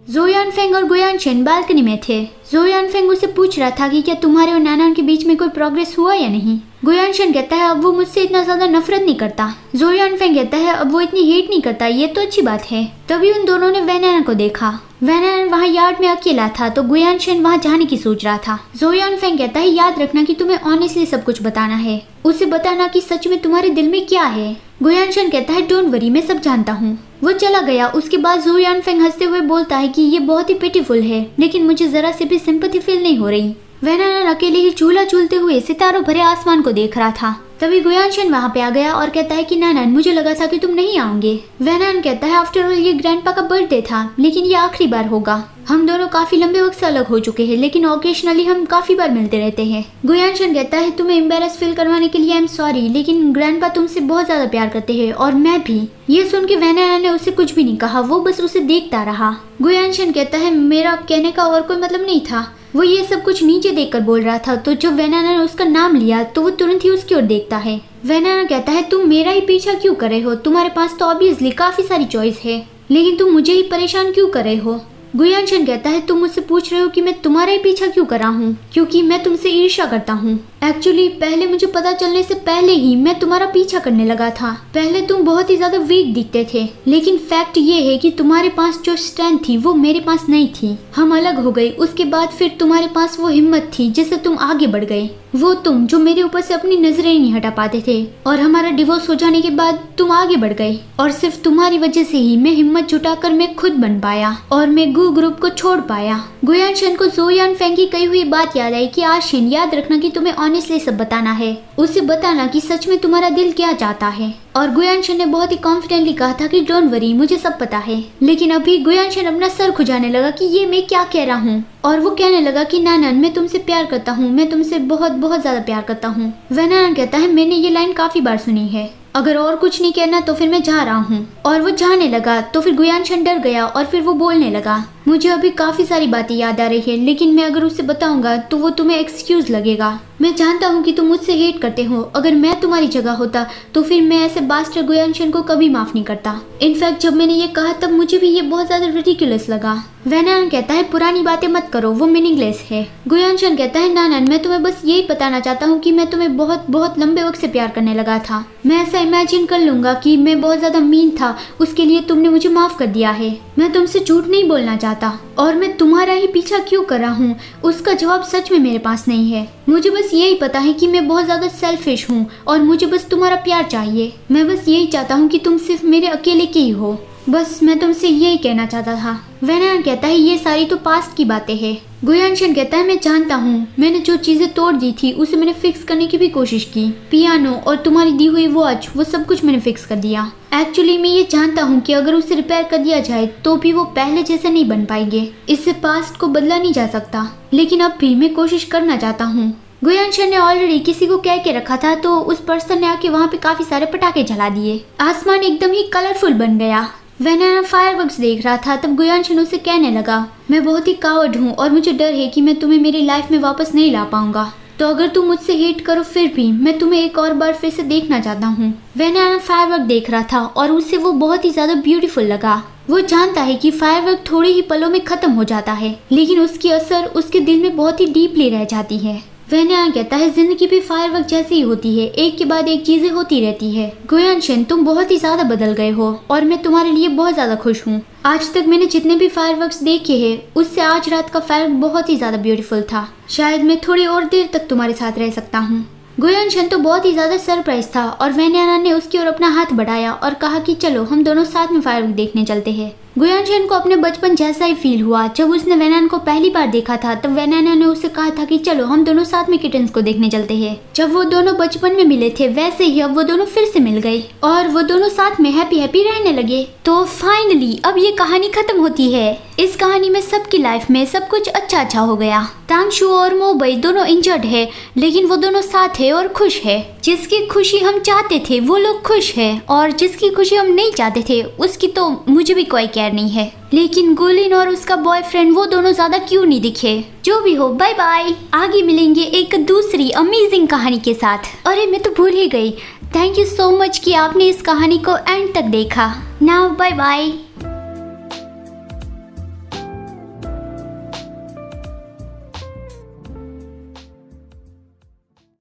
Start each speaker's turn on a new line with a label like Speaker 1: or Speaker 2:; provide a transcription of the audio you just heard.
Speaker 1: जो यानफेंग और गुयानशन बालकनी में थे। जो यानफेंग उसे पूछ रहा था कि क्या तुम्हारे और नानान के बीच में कोई प्रोग्रेस हुआ या नहीं। गुयानशन कहता है अब वो मुझसे इतना ज्यादा नफरत नहीं करता। जो यानफेंग कहता है अब वो इतनी हेट नहीं करता, ये तो अच्छी बात है। तभी उन दोनों ने वैनाना को देखा। वैनाना वहाँ यार्ड में अकेला था तो गुयानशन वहाँ जाने की सोच रहा था। जो यानफेंग कहता है याद रखना कि तुम्हें ऑनेस्टली सब कुछ बताना है, उसे बताना कि सच में तुम्हारे दिल में क्या है। गुयानशन कहता है डोंट वरी, मैं सब जानता हूँ। वो चला गया। उसके बाद जो यानफेंग हंसते हुए बोलता है कि ये बहुत ही पिटीफुल है, लेकिन मुझे जरा से भी सिंपैथी फील नहीं हो रही। वैनाना अकेले ही झूला झूलते हुए सितारों भरे आसमान को देख रहा था। तभी गुयानशन वहाँ पे आ गया और कहता है कि नानान मुझे लगा था कि तुम नहीं आओगे। वैनान कहता है आफ्टर ऑल ये ग्रैंडपा का बर्थडे था, लेकिन ये आखिरी बार होगा। हम दोनों काफी लंबे वक्त से अलग हो चुके हैं, लेकिन ओकेशनली हम काफी बार मिलते रहते हैं। गुयानशन कहता है तुम्हें एम्बेरस फील करवाने के लिए आई एम सॉरी, लेकिन ग्रैंडपा तुमसे बहुत ज्यादा प्यार करते हैं और मैं भी। ये सुन के वैनाना ने उसे कुछ भी नहीं कहा, वो बस उसे देखता रहा। गुयानशन कहता है मेरा कहने का और कोई मतलब नहीं था। वो ये सब कुछ नीचे देखकर बोल रहा था, तो जब वैनाना ने उसका नाम लिया तो वो तुरंत ही उसकी ओर देखता है। वैनाना कहता है तुम मेरा ही पीछा क्यों कर रहे हो, तुम्हारे पास तो ऑब्वियसली काफी सारी चॉइस है, लेकिन तुम मुझे ही परेशान क्यों कर रहे हो। गुयानशन कहता है तुम मुझसे पूछ रहे हो कि मैं तुम्हारा ही पीछा क्यों कर रहा हूँ, क्योंकि मैं तुमसे ईर्ष्या करता हूँ। एक्चुअली पहले मुझे पता चलने से पहले ही मैं तुम्हारा पीछा करने लगा था। पहले तुम बहुत ही ज्यादा वीक दिखते थे, लेकिन फैक्ट ये है कि तुम्हारे पास जो स्ट्रेंथ थी वो मेरे पास नहीं थी। हम अलग हो गए, उसके बाद फिर तुम्हारे पास वो हिम्मत थी जिससे तुम आगे बढ़ गए। वो तुम जो मेरे ऊपर से अपनी नजरें नहीं हटा पाते थे, और हमारा डिवोर्स हो जाने के बाद तुम आगे बढ़ गए, और सिर्फ तुम्हारी वजह से ही मैं हिम्मत जुटाकर मैं खुद बन पाया और मैं गू ग्रुप को छोड़ पाया। गुयानशन को जो यानफेंग की कही हुई बात याद आई कि आशिन याद रखना कि तुम्हें ऑनेस्टली सब बताना है, उसे बताना कि सच में तुम्हारा दिल क्या चाहता है। और गुयानशन ने बहुत ही कॉन्फिडेंटली कहा था कि डोंट वरी मुझे सब पता है। लेकिन अभी गुयानशन अपना सर खुजाने लगा कि ये मैं क्या कह रहा हूँ, और वो कहने लगा कि नानान मैं तुमसे प्यार करता हूँ, मैं तुमसे बहुत बहुत ज्यादा प्यार करता हूँ। वैनाना कहता है मैंने ये लाइन काफी बार सुनी है, अगर और कुछ नहीं कहना तो फिर मैं जा रहा हूँ। और वो जाने लगा तो फिर गुयानशन डर गया और फिर वो बोलने लगा मुझे अभी काफी सारी बातें याद आ रही है, लेकिन मैं अगर उसे बताऊंगा तो वो तुम्हें एक्सक्यूज लगेगा। मैं जानता हूँ कि तुम मुझसे हेट करते हो, अगर मैं तुम्हारी जगह होता तो फिर मैं ऐसे बास्टर गुयानशन को कभी माफ नहीं करता। इनफैक्ट जब मैंने ये कहा तब मुझे भी ये बहुत ज्यादा रिडिकुलस लगा। वैनाना कहता है पुरानी बातें मत करो, वो मीनिंगलेस है। गुयानशन कहता है नानान मैं तुम्हें बस यही बताना चाहता हूँ कि मैं तुम्हें बहुत बहुत लंबे वक्त से प्यार करने लगा था। मैं ऐसा इमेजिन कर लूंगा कि मैं बहुत ज्यादा मीन था, उसके लिए तुमने मुझे माफ कर दिया है। मैं तुमसे झूठ नहीं बोलना चाहता, और मैं तुम्हारा ही पीछा क्यों कर रहा हूँ उसका जवाब सच में मेरे पास नहीं है। मुझे बस यही पता है कि मैं बहुत ज्यादा सेल्फिश हूँ और मुझे बस तुम्हारा प्यार चाहिए। मैं बस यही चाहता हूँ कि तुम सिर्फ मेरे अकेले की ही हो, बस मैं तुमसे यही कहना चाहता था। वैनाना कहता है ये सारी तो पास्ट की बातें हैं। गुयानशन कहता है मैं जानता हूँ, मैंने जो चीजें तोड़ दी थी उसे मैंने फिक्स करने की भी कोशिश की, पियानो और तुम्हारी दी हुई वॉच, वो सब कुछ मैंने फिक्स कर दिया। एक्चुअली मैं ये जानता हूँ कि अगर उसे रिपेयर कर दिया जाए तो भी वो पहले जैसे नहीं बन पाएंगे। इससे पास्ट को बदला नहीं जा सकता, लेकिन अब भी मैं कोशिश करना चाहता हूँ। गुयानशन ने ऑलरेडी किसी को कह के रखा था, तो उस पर्सन ने आके वहाँ पे काफी सारे पटाखे जला दिए। आसमान एकदम ही कलरफुल बन गया। वैनाना फायरवर्क्स देख रहा था, तब गुयानशन उसे कहने लगा मैं बहुत ही कावर्ड हूँ और मुझे डर है कि मैं तुम्हें मेरी लाइफ में वापस नहीं ला पाऊंगा, तो अगर तुम मुझसे हेट करो फिर भी मैं तुम्हें एक और बार फिर से देखना चाहता हूँ। वैनाना फायरवर्क देख रहा था और उसे वो बहुत ही ज्यादा ब्यूटीफुल लगा। वो जानता है कि फायरवर्क थोड़े ही पलों में खत्म हो जाता है, लेकिन उसकी असर उसके दिल में बहुत ही डीपली रह जाती है। वैनाना कहता है जिंदगी भी फायरवर्क जैसी ही होती है, एक के बाद एक चीजें होती रहती है। गुयानशन तुम बहुत ही ज्यादा बदल गए हो और मैं तुम्हारे लिए बहुत ज्यादा खुश हूँ। आज तक मैंने जितने भी फायरवर्क्स देखे हैं उससे आज रात का फायरवर्क बहुत ही ज्यादा ब्यूटीफुल था। शायद मैं थोड़ी और देर तक तुम्हारे साथ रह सकता हूँ। गुयानशन तो बहुत ही ज्यादा सरप्राइज था और वैनाना ने उसकी ओर अपना हाथ बढ़ाया और कहा कि चलो हम दोनों साथ में फायरवर्क देखने चलते हैं। गुयानशन को अपने बचपन जैसा ही फील हुआ। जब उसने वैनाना को पहली बार देखा था तब वैनाना ने उसे कहा था कि चलो हम दोनों साथ में किटन्स को देखने चलते हैं। जब वो दोनों बचपन में मिले थे वैसे ही अब वो दोनों फिर से मिल गए और वो दोनों साथ में हैप्पी हैप्पी रहने लगे। तो फाइनली अब ये कहानी खत्म होती है। इस कहानी में सबकी लाइफ में सब कुछ अच्छा हो गया। तांगशू और मोबई दोनों इंजर्ड है, लेकिन वो दोनों साथ है और खुश है। जिसकी खुशी हम चाहते थे वो लोग खुश है, और जिसकी खुशी हम नहीं चाहते थे उसकी तो मुझे भी कोई केयर नहीं है। लेकिन गुलिन और उसका बॉयफ्रेंड वो दोनों ज्यादा क्यों नहीं दिखे। जो भी हो बाय बाय, आगे मिलेंगे एक दूसरी अमेजिंग कहानी के साथ। अरे मैं तो भूल ही गई, थैंक यू सो मच कि आपने इस कहानी को एंड तक देखा। Now bye bye.